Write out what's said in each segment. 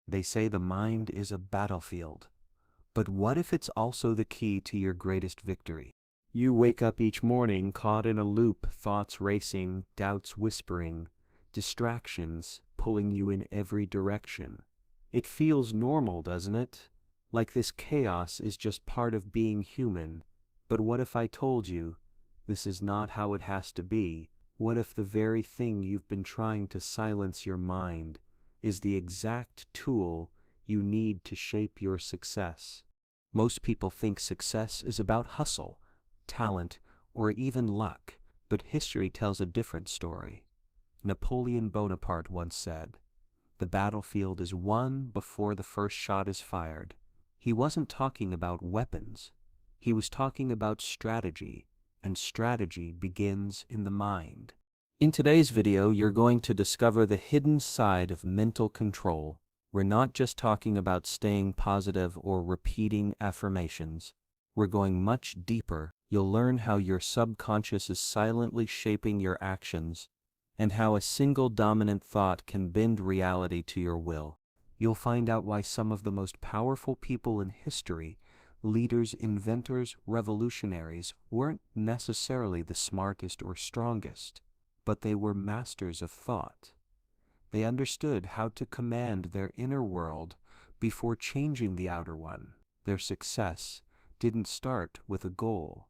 They say the mind is a battlefield. But what if it's also the key to your greatest victory? You wake up each morning caught in a loop, thoughts racing, doubts whispering, distractions pulling you in every direction. It feels normal, doesn't it? Like this chaos is just part of being human. But what if I told you this is not how it has to be? What if the very thing you've been trying to silence your mind is the exact tool you need to shape your success? Most people think success is about hustle, talent, or even luck, but history tells a different story. Napoleon Bonaparte once said, "The battlefield is won before the first shot is fired." He wasn't talking about weapons. He was talking about strategy, and strategy begins in the mind. In today's video, you're going to discover the hidden side of mental control. We're not just talking about staying positive or repeating affirmations. We're going much deeper. You'll learn how your subconscious is silently shaping your actions, and how a single dominant thought can bend reality to your will. You'll find out why some of the most powerful people in history, leaders, inventors, revolutionaries, weren't necessarily the smartest or strongest, but they were masters of thought. They understood how to command their inner world before changing the outer one. Their success didn't start with a goal.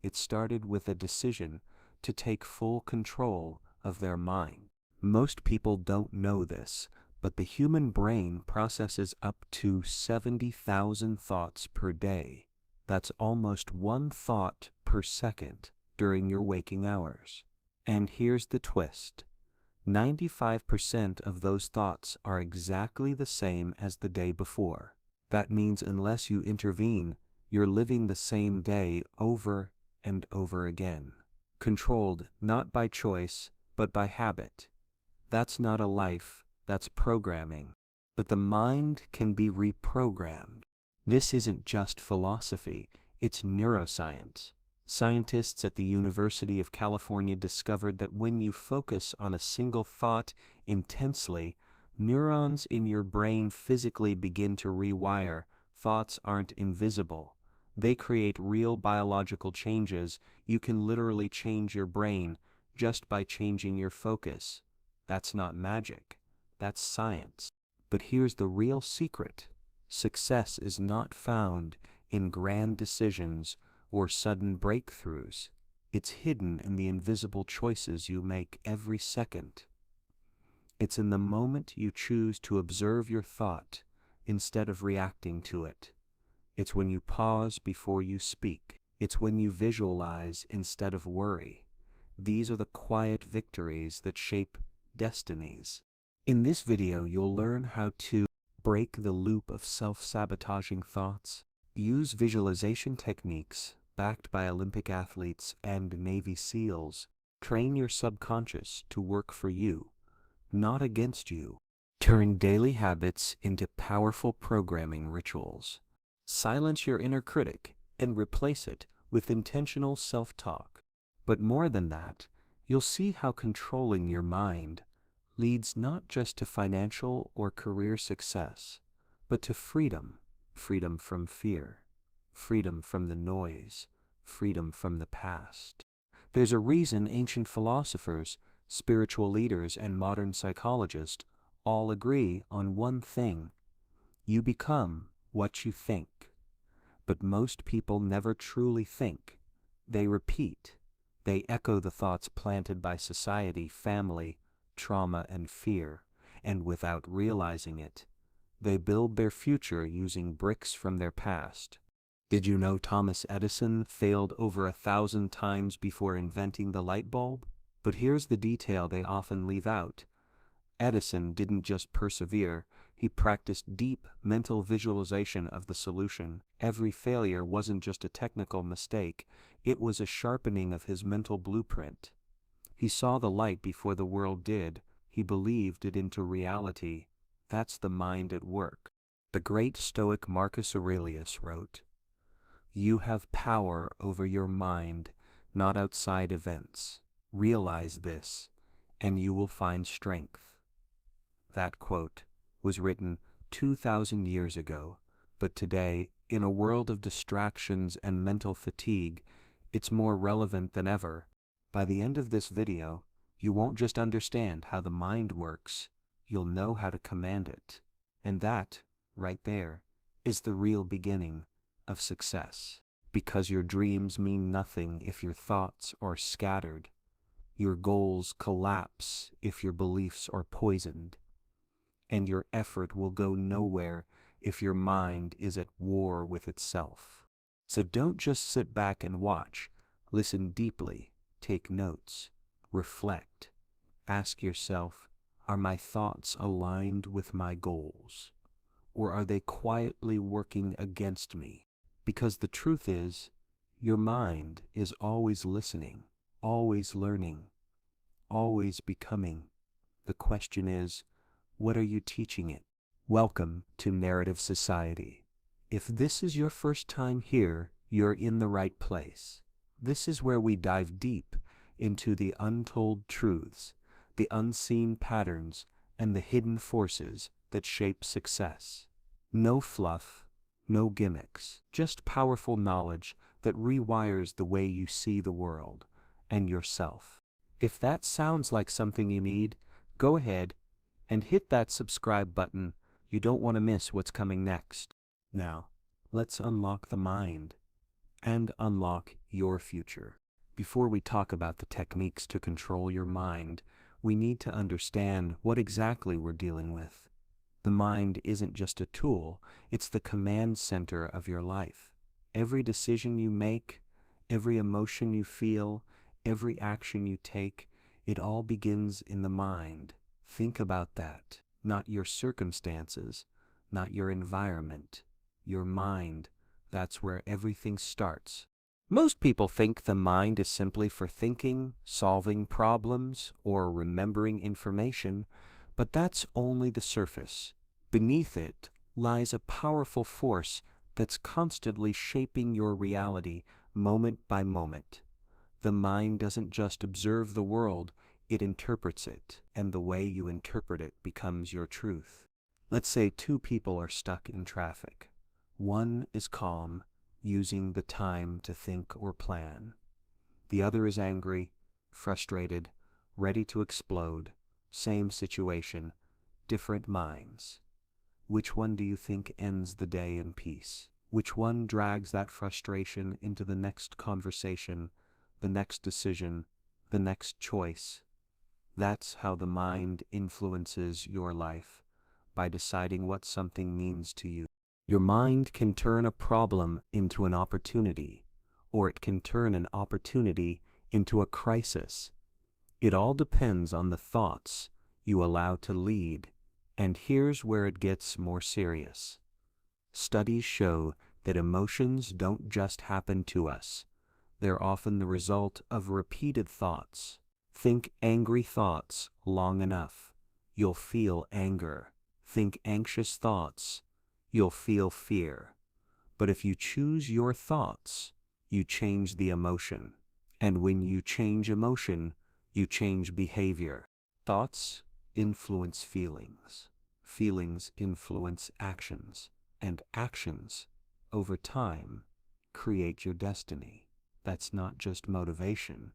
It started with a decision to take full control of their mind. Most people don't know this, but the human brain processes up to 70,000 thoughts per day. That's almost one thought per second during your waking hours. And here's the twist. 95% of those thoughts are exactly the same as the day before. That means unless you intervene, you're living the same day over and over again. Controlled not by choice, but by habit. That's not a life, that's programming. But the mind can be reprogrammed. This isn't just philosophy, it's neuroscience. Scientists at the University of California discovered that when you focus on a single thought intensely, neurons in your brain physically begin to rewire. Thoughts aren't invisible. They create real biological changes. You can literally change your brain just by changing your focus. That's not magic. That's science. But here's the real secret. Success is not found in grand decisions or sudden breakthroughs. It's hidden in the invisible choices you make every second. It's in the moment you choose to observe your thought instead of reacting to it. It's when you pause before you speak. It's when you visualize instead of worry. These are the quiet victories that shape destinies. In this video, you'll learn how to break the loop of self-sabotaging thoughts, use visualization techniques backed by Olympic athletes and Navy SEALs, train your subconscious to work for you, not against you. Turn daily habits into powerful programming rituals. Silence your inner critic and replace it with intentional self-talk. But more than that, you'll see how controlling your mind leads not just to financial or career success, but to freedom. Freedom from fear, freedom from the noise, freedom from the past. There's a reason ancient philosophers, spiritual leaders, and modern psychologists all agree on one thing. You become what you think. But most people never truly think. They repeat. They echo the thoughts planted by society, family, trauma, and fear, and without realizing it, they build their future using bricks from their past. Did you know Thomas Edison failed over 1,000 times before inventing the light bulb? But here's the detail they often leave out. Edison didn't just persevere, he practiced deep mental visualization of the solution. Every failure wasn't just a technical mistake, it was a sharpening of his mental blueprint. He saw the light before the world did, he believed it into reality. That's the mind at work. The great Stoic Marcus Aurelius wrote, "You have power over your mind, not outside events. Realize this, and you will find strength." That quote was written 2,000 years ago, but today, in a world of distractions and mental fatigue, it's more relevant than ever. By the end of this video, you won't just understand how the mind works, you'll know how to command it. And that, right there, is the real beginning of success. Because your dreams mean nothing if your thoughts are scattered. Your goals collapse if your beliefs are poisoned. And your effort will go nowhere if your mind is at war with itself. So don't just sit back and watch. Listen deeply, take notes, reflect. Ask yourself, are my thoughts aligned with my goals? Or are they quietly working against me? Because the truth is, your mind is always listening, always learning, always becoming. The question is, what are you teaching it? Welcome to Narrative Society. If this is your first time here, you're in the right place. This is where we dive deep into the untold truths, the unseen patterns, and the hidden forces that shape success. No fluff, no gimmicks, just powerful knowledge that rewires the way you see the world and yourself. If that sounds like something you need, go ahead and hit that subscribe button. You don't want to miss what's coming next. Now, let's unlock the mind and unlock your future. Before we talk about the techniques to control your mind, we need to understand what exactly we're dealing with. The mind isn't just a tool, it's the command center of your life. Every decision you make, every emotion you feel, every action you take, it all begins in the mind. Think about that. Not your circumstances, not your environment, your mind. That's where everything starts. Most people think the mind is simply for thinking, solving problems, or remembering information, but that's only the surface. Beneath it lies a powerful force that's constantly shaping your reality moment by moment. The mind doesn't just observe the world, it interprets it, and the way you interpret it becomes your truth. Let's say two people are stuck in traffic. One is calm, using the time to think or plan. The other is angry, frustrated, ready to explode. Same situation, different minds. Which one do you think ends the day in peace? Which one drags that frustration into the next conversation, the next decision, the next choice? That's how the mind influences your life, by deciding what something means to you. Your mind can turn a problem into an opportunity, or it can turn an opportunity into a crisis. It all depends on the thoughts you allow to lead, and here's where it gets more serious. Studies show that emotions don't just happen to us. They're often the result of repeated thoughts. Think angry thoughts long enough, you'll feel anger. Think anxious thoughts, you'll feel fear. But if you choose your thoughts, you change the emotion. And when you change emotion, you change behavior. Thoughts influence feelings. Feelings influence actions. And actions, over time, create your destiny. That's not just motivation,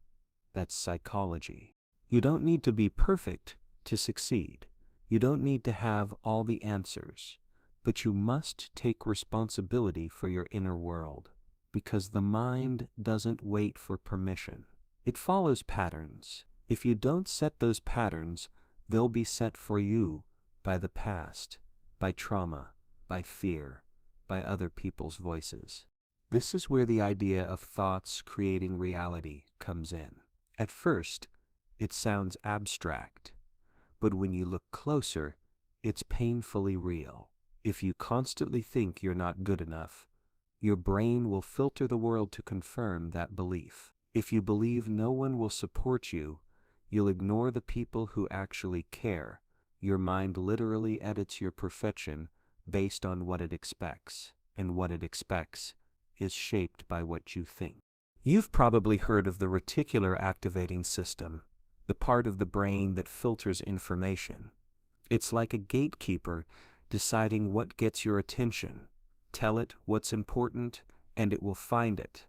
that's psychology. You don't need to be perfect to succeed. You don't need to have all the answers, but you must take responsibility for your inner world, because the mind doesn't wait for permission. It follows patterns. If you don't set those patterns, they'll be set for you by the past, by trauma, by fear, by other people's voices. This is where the idea of thoughts creating reality comes in. At first, it sounds abstract, but when you look closer, it's painfully real. If you constantly think you're not good enough, your brain will filter the world to confirm that belief. If you believe no one will support you, you'll ignore the people who actually care. Your mind literally edits your perfection based on what it expects, and what it expects is shaped by what you think. You've probably heard of the reticular activating system, the part of the brain that filters information. It's like a gatekeeper deciding what gets your attention. Tell it what's important, and it will find it.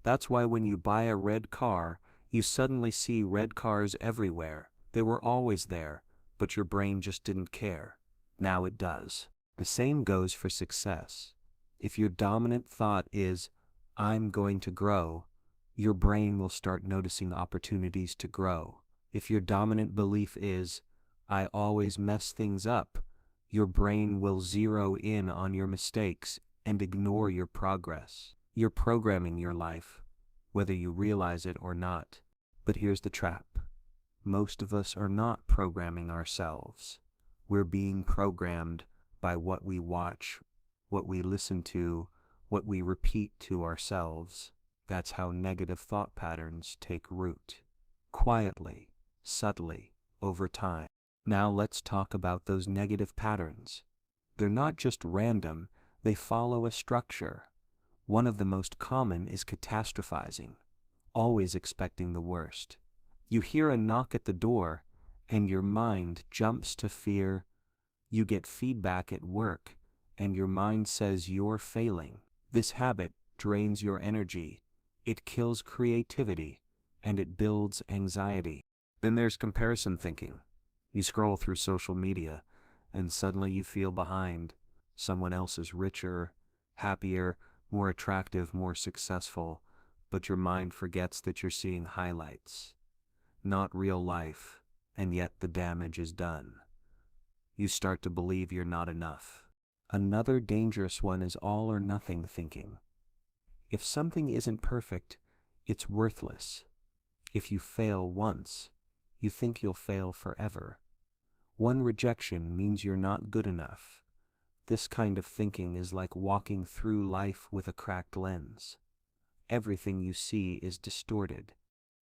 That's why when you buy a red car, you suddenly see red cars everywhere. They were always there, but your brain just didn't care. Now it does. The same goes for success. If your dominant thought is, "I'm going to grow," your brain will start noticing opportunities to grow. If your dominant belief is, "I always mess things up," your brain will zero in on your mistakes and ignore your progress. You're programming your life, whether you realize it or not. But here's the trap. Most of us are not programming ourselves. We're being programmed by what we watch, what we listen to, what we repeat to ourselves. That's how negative thought patterns take root. Quietly, subtly, over time. Now let's talk about those negative patterns. They're not just random, they follow a structure. One of the most common is catastrophizing, always expecting the worst. You hear a knock at the door, and your mind jumps to fear. You get feedback at work, and your mind says you're failing. This habit drains your energy, it kills creativity, and it builds anxiety. Then there's comparison thinking. You scroll through social media, and suddenly you feel behind. Someone else is richer, happier, more attractive, more successful, but your mind forgets that you're seeing highlights, not real life, and yet the damage is done. You start to believe you're not enough. Another dangerous one is all or nothing thinking. If something isn't perfect, it's worthless. If you fail once, you think you'll fail forever. One rejection means you're not good enough. This kind of thinking is like walking through life with a cracked lens. Everything you see is distorted.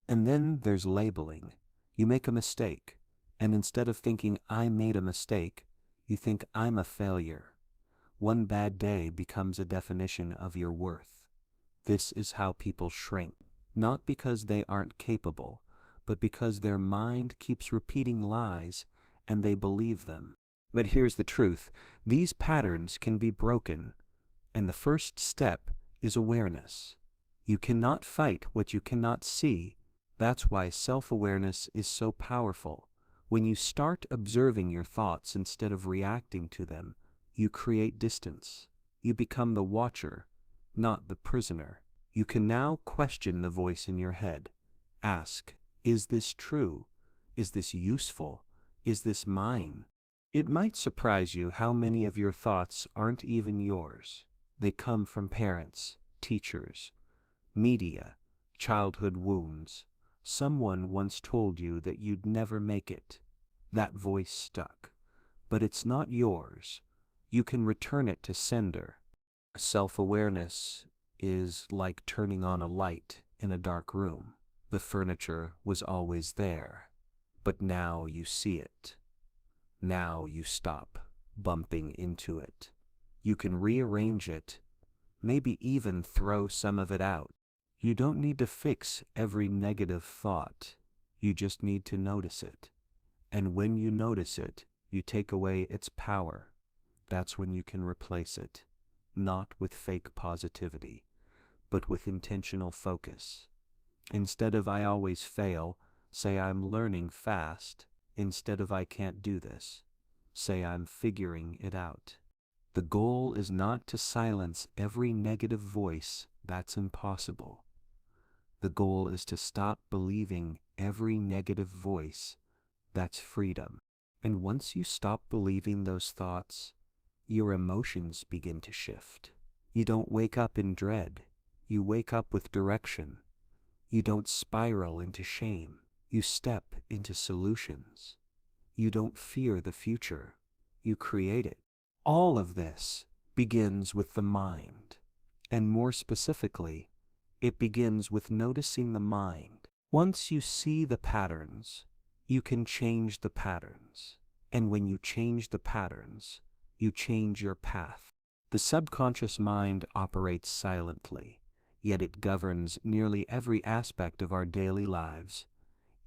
And then there's labeling. You make a mistake, and instead of thinking, "I made a mistake," you think, "I'm a failure." One bad day becomes a definition of your worth. This is how people shrink, not because they aren't capable, but because their mind keeps repeating lies and they believe them. But here's the truth. These patterns can be broken, and the first step is awareness. You cannot fight what you cannot see. That's why self-awareness is so powerful. When you start observing your thoughts instead of reacting to them, you create distance. You become the watcher, not the prisoner. You can now question the voice in your head. Ask, is this true? Is this useful? Is this mine? It might surprise you how many of your thoughts aren't even yours. They come from parents, teachers, media, childhood wounds. Someone once told you that you'd never make it. That voice stuck. But it's not yours. You can return it to sender. Self-awareness is like turning on a light in a dark room. The furniture was always there, but now you see it. Now you stop bumping into it. You can rearrange it, maybe even throw some of it out. You don't need to fix every negative thought. You just need to notice it. And when you notice it, you take away its power. That's when you can replace it, not with fake positivity, but with intentional focus. Instead of "I always fail," say "I'm learning fast." Instead of "I can't do this," say "I'm figuring it out." The goal is not to silence every negative voice. That's impossible. The goal is to stop believing every negative voice. That's freedom. And once you stop believing those thoughts, your emotions begin to shift. You don't wake up in dread. You wake up with direction. You don't spiral into shame. You step into solutions. You don't fear the future. You create it. All of this begins with the mind. And more specifically, it begins with noticing the mind. Once you see the patterns, you can change the patterns. And when you change the patterns, you change your path. The subconscious mind operates silently, yet it governs nearly every aspect of our daily lives.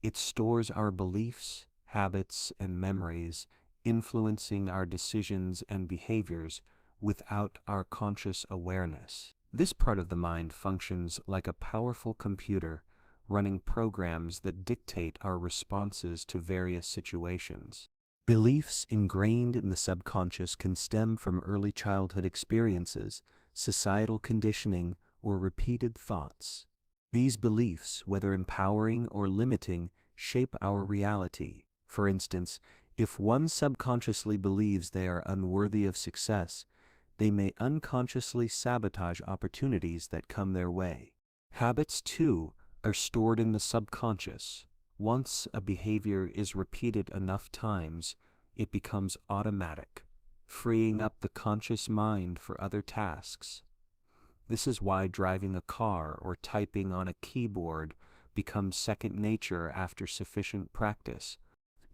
It stores our beliefs, habits, and memories influencing our decisions and behaviors without our conscious awareness. This part of the mind functions like a powerful computer, running programs that dictate our responses to various situations. Beliefs ingrained in the subconscious can stem from early childhood experiences, societal conditioning, or repeated thoughts. These beliefs, whether empowering or limiting, shape our reality. For instance, if one subconsciously believes they are unworthy of success, they may unconsciously sabotage opportunities that come their way. Habits, too, are stored in the subconscious. Once a behavior is repeated enough times, it becomes automatic, freeing up the conscious mind for other tasks. This is why driving a car or typing on a keyboard becomes second nature after sufficient practice.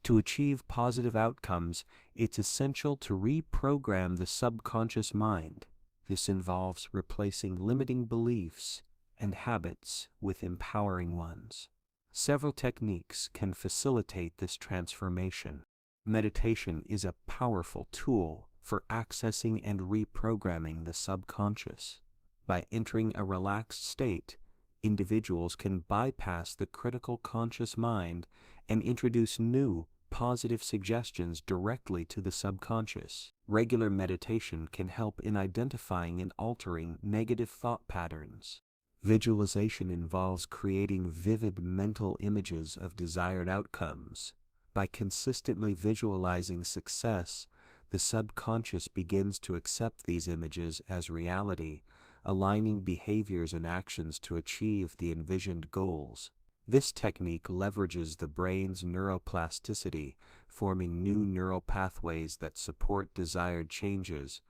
To achieve positive outcomes, it's essential to reprogram the subconscious mind. This involves replacing limiting beliefs and habits with empowering ones. Several techniques can facilitate this transformation. Meditation is a powerful tool for accessing and reprogramming the subconscious. By entering a relaxed state, individuals can bypass the critical conscious mind and introduce new, positive suggestions directly to the subconscious. Regular meditation can help in identifying and altering negative thought patterns. Visualization involves creating vivid mental images of desired outcomes. By consistently visualizing success, the subconscious begins to accept these images as reality, aligning behaviors and actions to achieve the envisioned goals. This technique leverages the brain's neuroplasticity, forming new neural pathways that support desired changes.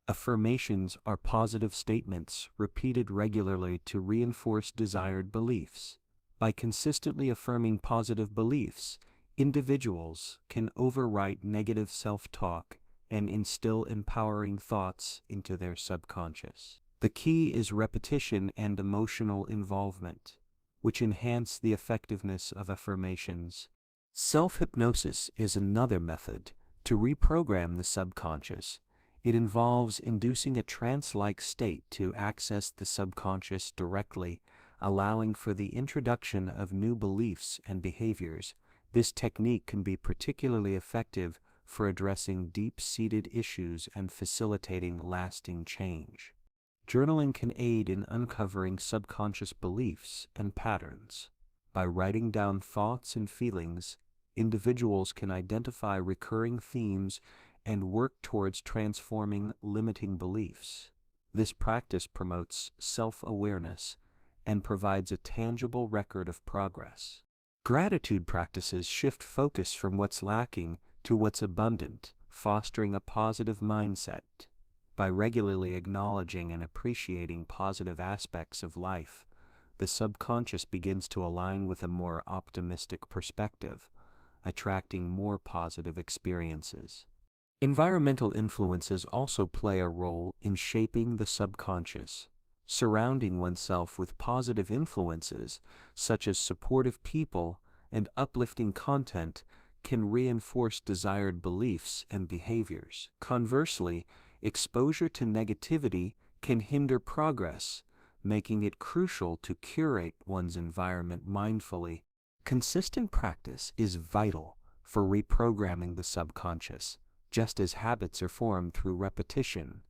Affirmations are positive statements repeated regularly to reinforce desired beliefs. By consistently affirming positive beliefs, individuals can overwrite negative self-talk and instill empowering thoughts into their subconscious. The key is repetition and emotional involvement, which enhance the effectiveness of affirmations. Self-hypnosis is another method to reprogram the subconscious. It involves inducing a trance-like state to access the subconscious directly, allowing for the introduction of new beliefs and behaviors. This technique can be particularly effective for addressing deep-seated issues and facilitating lasting change. Journaling can aid in uncovering subconscious beliefs and patterns. By writing down thoughts and feelings, individuals can identify recurring themes and work towards transforming limiting beliefs. This practice promotes self-awareness and provides a tangible record of progress. Gratitude practices shift focus from what's lacking to what's abundant, fostering a positive mindset. By regularly acknowledging and appreciating positive aspects of life, the subconscious begins to align with a more optimistic perspective, attracting more positive experiences. Environmental influences also play a role in shaping the subconscious. Surrounding oneself with positive influences, such as supportive people and uplifting content, can reinforce desired beliefs and behaviors. Conversely, exposure to negativity can hinder progress, making it crucial to curate one's environment mindfully. Consistent practice is vital for reprogramming the subconscious. Just as habits are formed through repetition,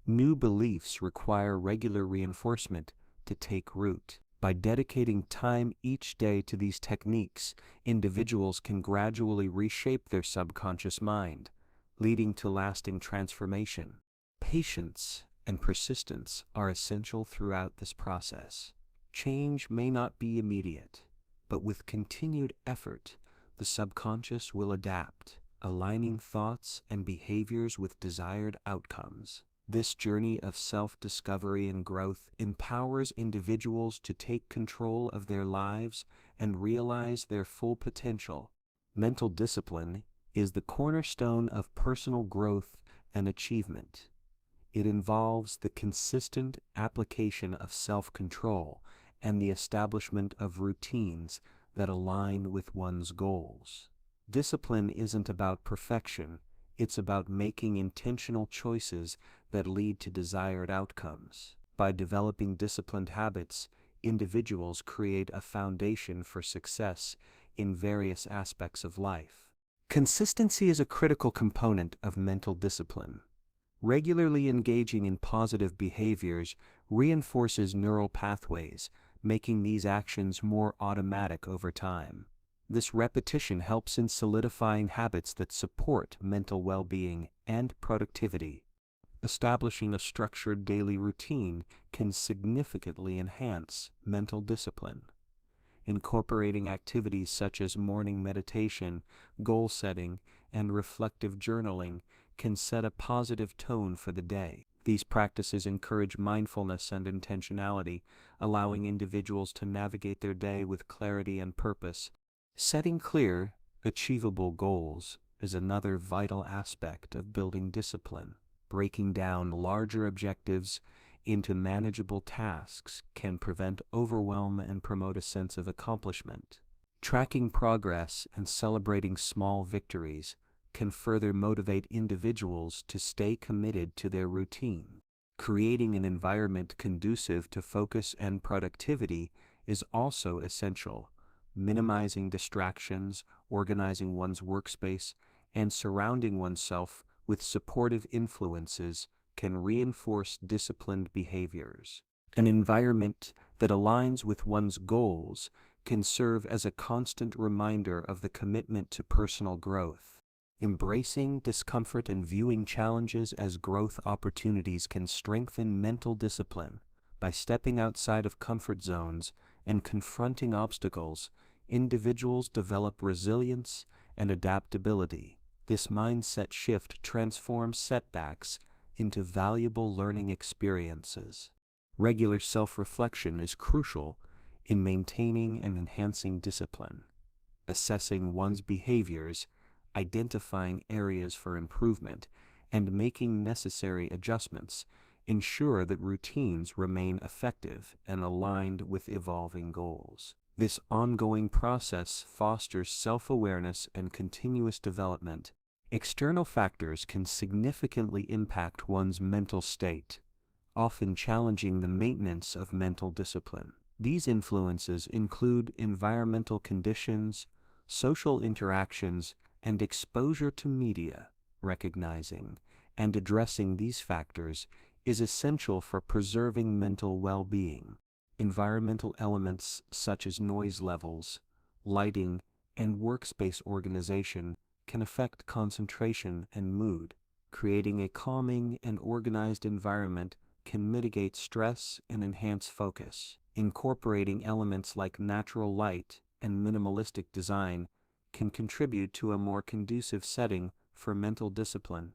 new beliefs require regular reinforcement to take root. By dedicating time each day to these techniques, individuals can gradually reshape their subconscious mind, leading to lasting transformation. Patience and persistence are essential throughout this process. Change may not be immediate, but with continued effort, the subconscious will adapt, aligning thoughts and behaviors with desired outcomes. This journey of self-discovery and growth empowers individuals to take control of their lives and realize their full potential. Mental discipline is the cornerstone of personal growth and achievement. It involves the consistent application of self-control and the establishment of routines that align with one's goals. Discipline isn't about perfection, It's about making intentional choices that lead to desired outcomes. By developing disciplined habits, individuals create a foundation for success in various aspects of life. Consistency is a critical component of mental discipline. Regularly engaging in positive behaviors reinforces neural pathways, making these actions more automatic over time. This repetition helps in solidifying habits that support mental well-being and productivity. Establishing a structured daily routine can significantly enhance mental discipline. Incorporating activities such as morning meditation, goal setting, and reflective journaling can set a positive tone for the day. These practices encourage mindfulness and intentionality, allowing individuals to navigate their day with clarity and purpose. Setting clear, achievable goals is another vital aspect of building discipline. Breaking down larger objectives into manageable tasks can prevent overwhelm and promote a sense of accomplishment. Tracking progress and celebrating small victories can further motivate individuals to stay committed to their routine. Creating an environment conducive to focus and productivity is also essential. Minimizing distractions, organizing one's workspace, and surrounding oneself with supportive influences can reinforce disciplined behaviors. An environment that aligns with one's goals can serve as a constant reminder of the commitment to personal growth. Embracing discomfort and viewing challenges as growth opportunities can strengthen mental discipline. By stepping outside of comfort zones and confronting obstacles, individuals develop resilience and adaptability. This mindset shift transforms setbacks into valuable learning experiences. Regular self-reflection is crucial in maintaining and enhancing discipline. Assessing one's behaviors, identifying areas for improvement, and making necessary adjustments ensure that routines remain effective and aligned with evolving goals. This ongoing process fosters self-awareness and continuous development. External factors can significantly impact one's mental state, often challenging the maintenance of mental discipline. These influences include environmental conditions, social interactions, and exposure to media. Recognizing and addressing these factors is essential for preserving mental well-being. Environmental elements such as noise levels, lighting, and workspace organization can affect concentration and mood. Creating a calming and organized environment can mitigate stress and enhance focus. Incorporating elements like natural light and minimalistic design can contribute to a more conducive setting for mental discipline.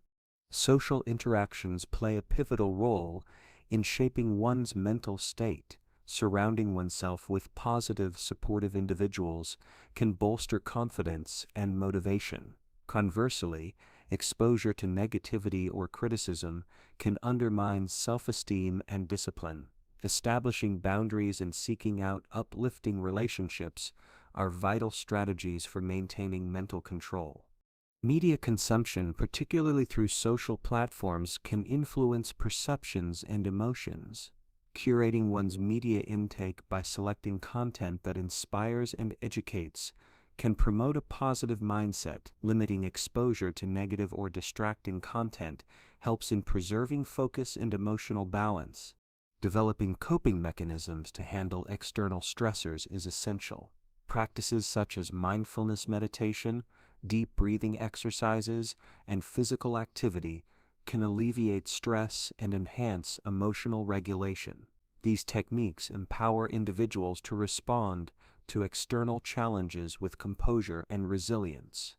Social interactions play a pivotal role in shaping one's mental state. Surrounding oneself with positive, supportive individuals can bolster confidence and motivation. Conversely, exposure to negativity or criticism can undermine self-esteem and discipline. Establishing boundaries and seeking out uplifting relationships are vital strategies for maintaining mental control. Media consumption, particularly through social platforms, can influence perceptions and emotions. Curating one's media intake by selecting content that inspires and educates can promote a positive mindset. Limiting exposure to negative or distracting content helps in preserving focus and emotional balance. Developing coping mechanisms to handle external stressors is essential. Practices such as mindfulness meditation, deep breathing exercises, and physical activity can alleviate stress and enhance emotional regulation. These techniques empower individuals to respond to external challenges with composure and resilience.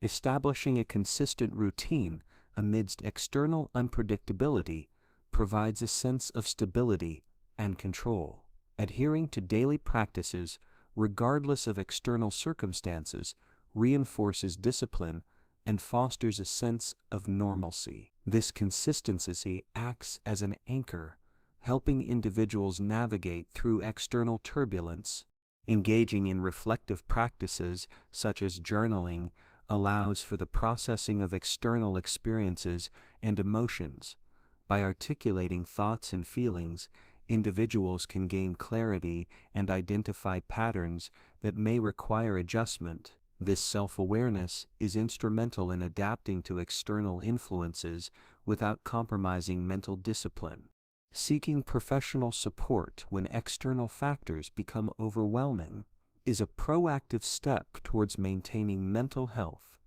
Establishing a consistent routine amidst external unpredictability provides a sense of stability and control. Adhering to daily practices, regardless of external circumstances, reinforces discipline and fosters a sense of normalcy. This consistency acts as an anchor, helping individuals navigate through external turbulence. Engaging in reflective practices such as journaling, allows for the processing of external experiences and emotions. By articulating thoughts and feelings, individuals can gain clarity and identify patterns that may require adjustment. This self-awareness is instrumental in adapting to external influences without compromising mental discipline. Seeking professional support when external factors become overwhelming is a proactive step towards maintaining mental health.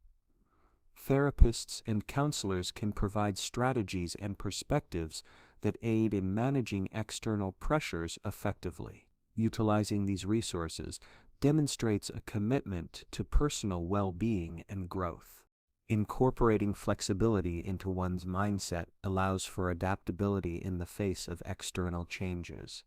Therapists and counselors can provide strategies and perspectives that aid in managing external pressures effectively. Utilizing these resources demonstrates a commitment to personal well-being and growth. Incorporating flexibility into one's mindset allows for adaptability in the face of external changes.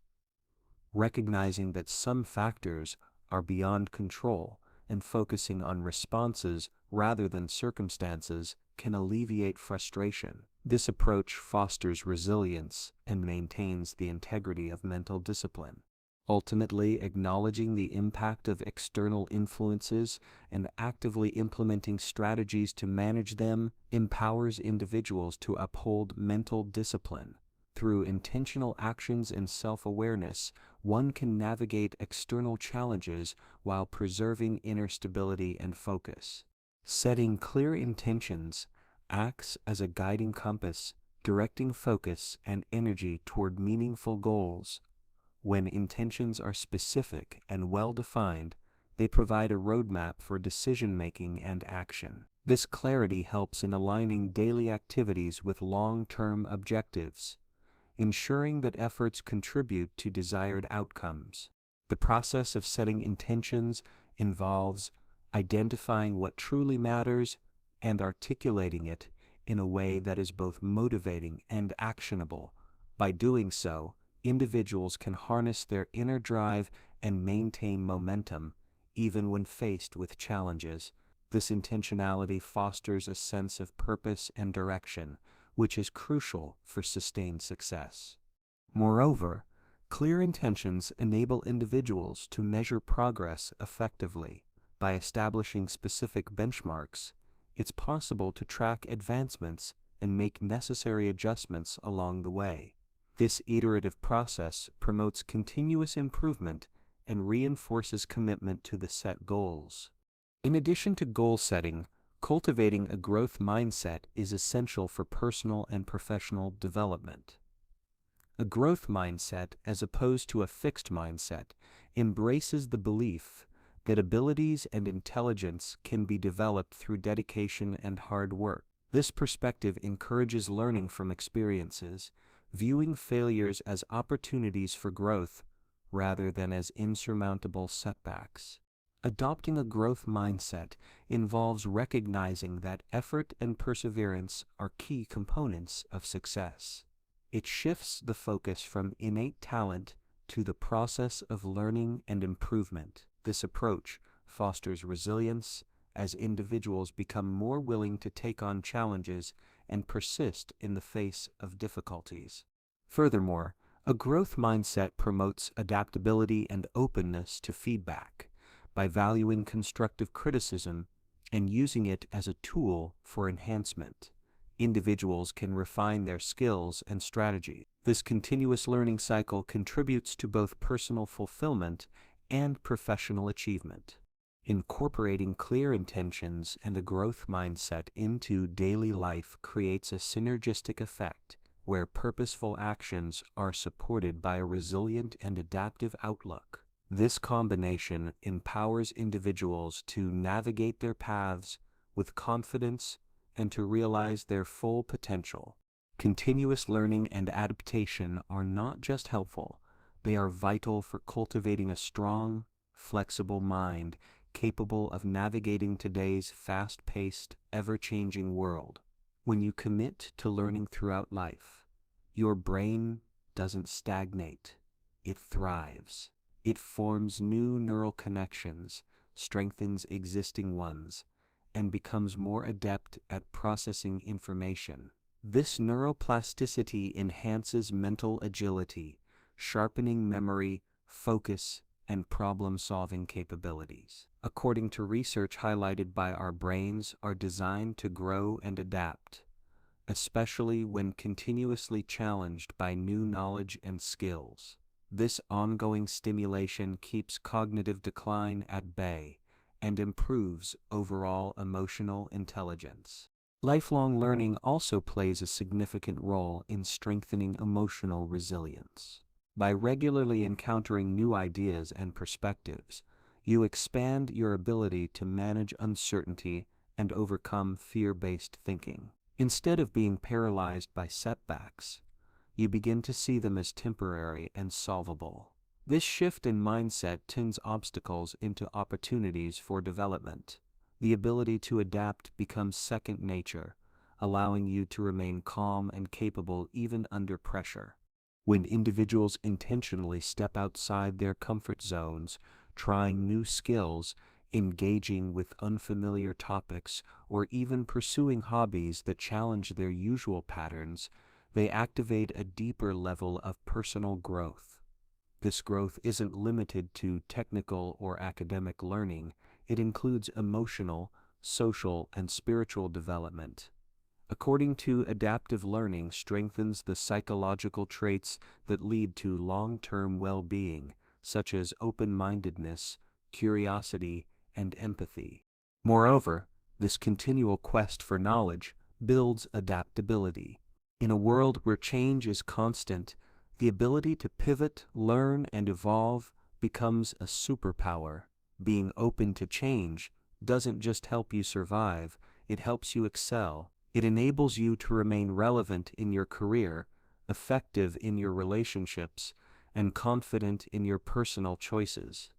Recognizing that some factors are beyond control and focusing on responses rather than circumstances can alleviate frustration. This approach fosters resilience and maintains the integrity of mental discipline. Ultimately, acknowledging the impact of external influences and actively implementing strategies to manage them empowers individuals to uphold mental discipline. Through intentional actions and self-awareness, one can navigate external challenges while preserving inner stability and focus. Setting clear intentions acts as a guiding compass, directing focus and energy toward meaningful goals. When intentions are specific and well-defined, they provide a roadmap for decision-making and action. This clarity helps in aligning daily activities with long-term objectives, ensuring that efforts contribute to desired outcomes. The process of setting intentions involves identifying what truly matters and articulating it in a way that is both motivating and actionable. By doing so, individuals can harness their inner drive and maintain momentum, even when faced with challenges. This intentionality fosters a sense of purpose and direction, which is crucial for sustained success. Moreover, clear intentions enable individuals to measure progress effectively. By establishing specific benchmarks, it's possible to track advancements and make necessary adjustments along the way. This iterative process promotes continuous improvement and reinforces commitment to the set goals. In addition to goal setting, cultivating a growth mindset is essential for personal and professional development. A growth mindset, as opposed to a fixed mindset, embraces the belief that abilities and intelligence can be developed through dedication and hard work. This perspective encourages learning from experiences, viewing failures as opportunities for growth rather than as insurmountable setbacks. Adopting a growth mindset involves recognizing that effort and perseverance are key components of success. It shifts the focus from innate talent to the process of learning and improvement. This approach fosters resilience as individuals become more willing to take on challenges and persist in the face of difficulties. Furthermore, a growth mindset promotes adaptability and openness to feedback. By valuing constructive criticism and using it as a tool for enhancement, individuals can refine their skills and strategies. This continuous learning cycle contributes to both personal fulfillment and professional achievement. Incorporating clear intentions and a growth mindset into daily life creates a synergistic effect where purposeful actions are supported by a resilient and adaptive outlook. This combination empowers individuals to navigate their paths with confidence and to realize their full potential. Continuous learning and adaptation are not just helpful, they are vital for cultivating a strong, flexible mind capable of navigating today's fast-paced, ever-changing world. When you commit to learning throughout life, your brain doesn't stagnate, it thrives. It forms new neural connections, strengthens existing ones, and becomes more adept at processing information. This neuroplasticity enhances mental agility, sharpening memory, focus, and problem-solving capabilities. according to research highlighted by our brains, are designed to grow and adapt, especially when continuously challenged by new knowledge and skills. This ongoing stimulation keeps cognitive decline at bay and improves overall emotional intelligence. Lifelong learning also plays a significant role in strengthening emotional resilience. By regularly encountering new ideas and perspectives, you expand your ability to manage uncertainty and overcome fear-based thinking. Instead of being paralyzed by setbacks, you begin to see them as temporary and solvable. This shift in mindset turns obstacles into opportunities for development. The ability to adapt becomes second nature, allowing you to remain calm and capable even under pressure. When individuals intentionally step outside their comfort zones, trying new skills, engaging with unfamiliar topics, or even pursuing hobbies that challenge their usual patterns, they activate a deeper level of personal growth. This growth isn't limited to technical or academic learning. It includes emotional, social, and spiritual development. According to adaptive learning strengthens the psychological traits that lead to long-term well-being, such as open-mindedness, curiosity, and empathy. Moreover, this continual quest for knowledge builds adaptability. In a world where change is constant, the ability to pivot, learn, and evolve becomes a superpower. Being open to change doesn't just help you survive, it helps you excel. It enables you to remain relevant in your career, effective in your relationships, and confident in your personal choices.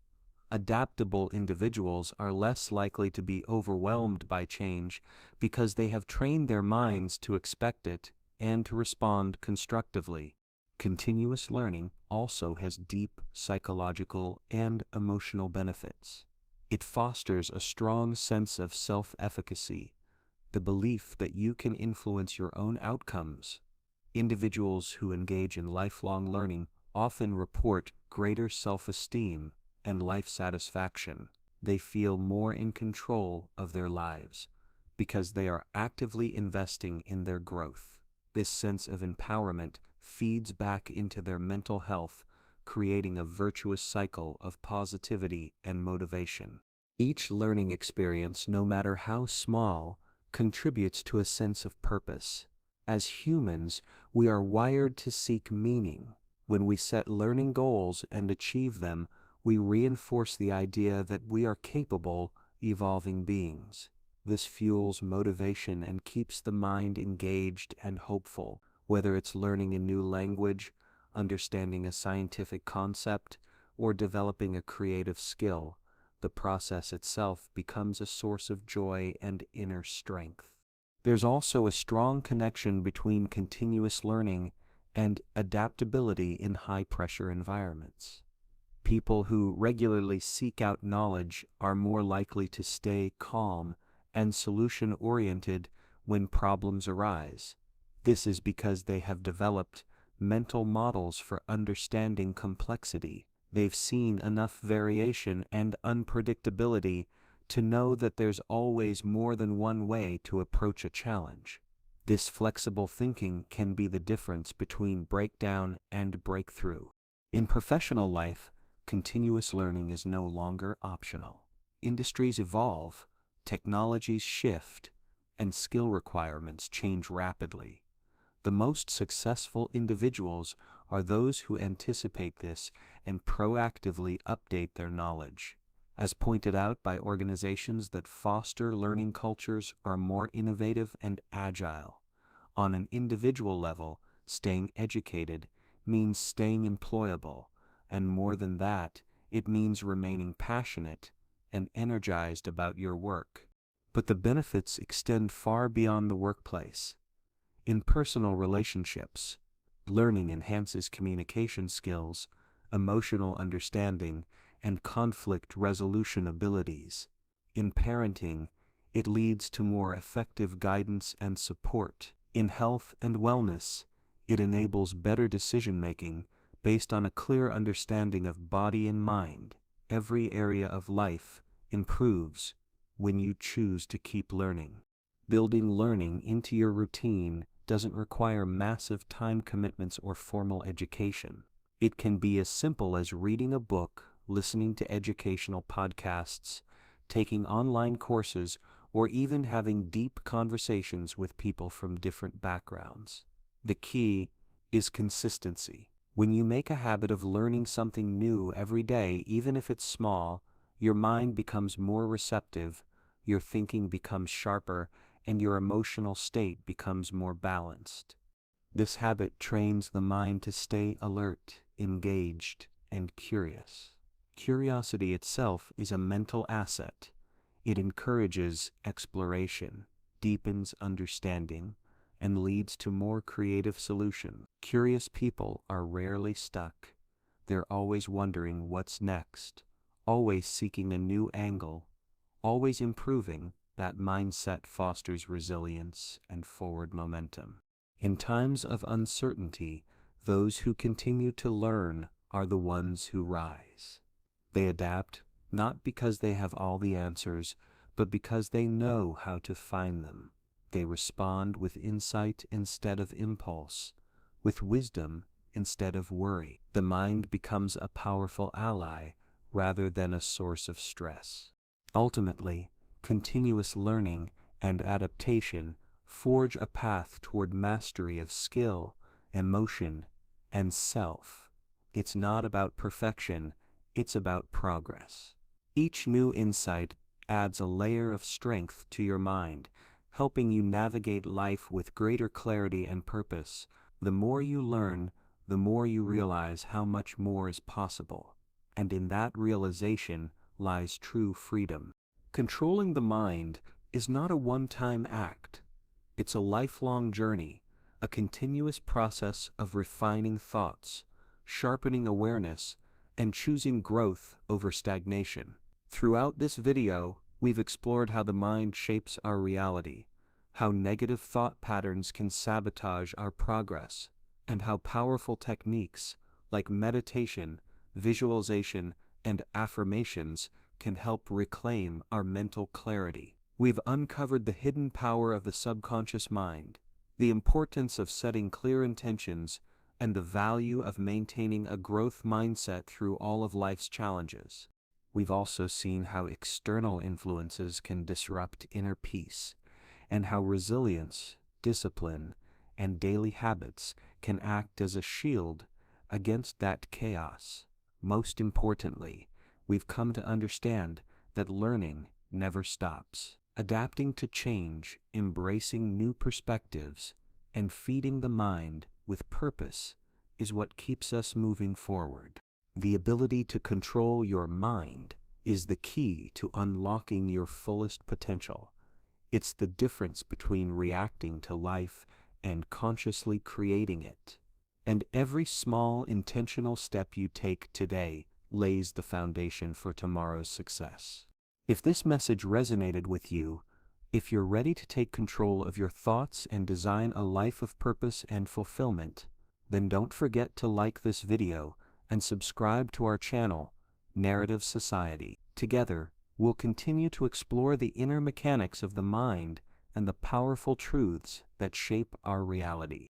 Adaptable individuals are less likely to be overwhelmed by change because they have trained their minds to expect it and to respond constructively. Continuous learning also has deep psychological and emotional benefits. It fosters a strong sense of self-efficacy, the belief that you can influence your own outcomes. Individuals who engage in lifelong learning often report greater self-esteem and life satisfaction. They feel more in control of their lives because they are actively investing in their growth. This sense of empowerment feeds back into their mental health, creating a virtuous cycle of positivity and motivation. Each learning experience, no matter how small, contributes to a sense of purpose. As humans, we are wired to seek meaning. When we set learning goals and achieve them, we reinforce the idea that we are capable, evolving beings. This fuels motivation and keeps the mind engaged and hopeful. Whether it's learning a new language, understanding a scientific concept, or developing a creative skill, the process itself becomes a source of joy and inner strength. There's also a strong connection between continuous learning and adaptability in high-pressure environments. People who regularly seek out knowledge are more likely to stay calm and solution-oriented when problems arise. This is because they have developed mental models for understanding complexity. They've seen enough variation and unpredictability to know that there's always more than one way to approach a challenge. This flexible thinking can be the difference between breakdown and breakthrough. In professional life, continuous learning is no longer optional. Industries evolve, technologies shift, and skill requirements change rapidly. The most successful individuals are those who anticipate this and proactively update their knowledge. As pointed out by organizations that foster learning cultures are more innovative and agile. On an individual level, staying educated means staying employable, and more than that, it means remaining passionate and energized about your work. But the benefits extend far beyond the workplace. In personal relationships, learning enhances communication skills, emotional understanding, and conflict resolution abilities. In parenting, it leads to more effective guidance and support. In health and wellness, it enables better decision-making based on a clear understanding of body and mind. Every area of life improves when you choose to keep learning. Building learning into your routine doesn't require massive time commitments or formal education. It can be as simple as reading a book, listening to educational podcasts, taking online courses, or even having deep conversations with people from different backgrounds. The key is consistency. When you make a habit of learning something new every day, even if it's small, your mind becomes more receptive, your thinking becomes sharper, and your emotional state becomes more balanced. This habit trains the mind to stay alert, engaged, and curious. Curiosity itself is a mental asset. It encourages exploration, deepens understanding, and leads to more creative solutions. Curious people are rarely stuck. They're always wondering what's next, always seeking a new angle, always improving. That mindset fosters resilience and forward momentum. In times of uncertainty, those who continue to learn are the ones who rise. They adapt, not because they have all the answers, but because they know how to find them. They respond with insight instead of impulse, with wisdom instead of worry. The mind becomes a powerful ally rather than a source of stress. Ultimately, continuous learning and adaptation forge a path toward mastery of skill, emotion, and self. It's not about perfection, it's about progress. Each new insight adds a layer of strength to your mind, helping you navigate life with greater clarity and purpose. The more you learn, the more you realize how much more is possible. And in that realization lies true freedom. Controlling the mind is not a one-time act. It's a lifelong journey, a continuous process of refining thoughts, sharpening awareness, and choosing growth over stagnation. Throughout this video, we've explored how the mind shapes our reality, how negative thought patterns can sabotage our progress, and how powerful techniques like meditation, visualization, and affirmations can help reclaim our mental clarity. We've uncovered the hidden power of the subconscious mind, the importance of setting clear intentions, and the value of maintaining a growth mindset through all of life's challenges. We've also seen how external influences can disrupt inner peace, and how resilience, discipline, and daily habits can act as a shield against that chaos. Most importantly, we've come to understand that learning never stops. Adapting to change, embracing new perspectives, and feeding the mind with purpose is what keeps us moving forward. The ability to control your mind is the key to unlocking your fullest potential. It's the difference between reacting to life and consciously creating it. And every small intentional step you take today lays the foundation for tomorrow's success. If this message resonated with you, if you're ready to take control of your thoughts and design a life of purpose and fulfillment, then don't forget to like this video and subscribe to our channel, Narrative Society. Together, we'll continue to explore the inner mechanics of the mind and the powerful truths that shape our reality.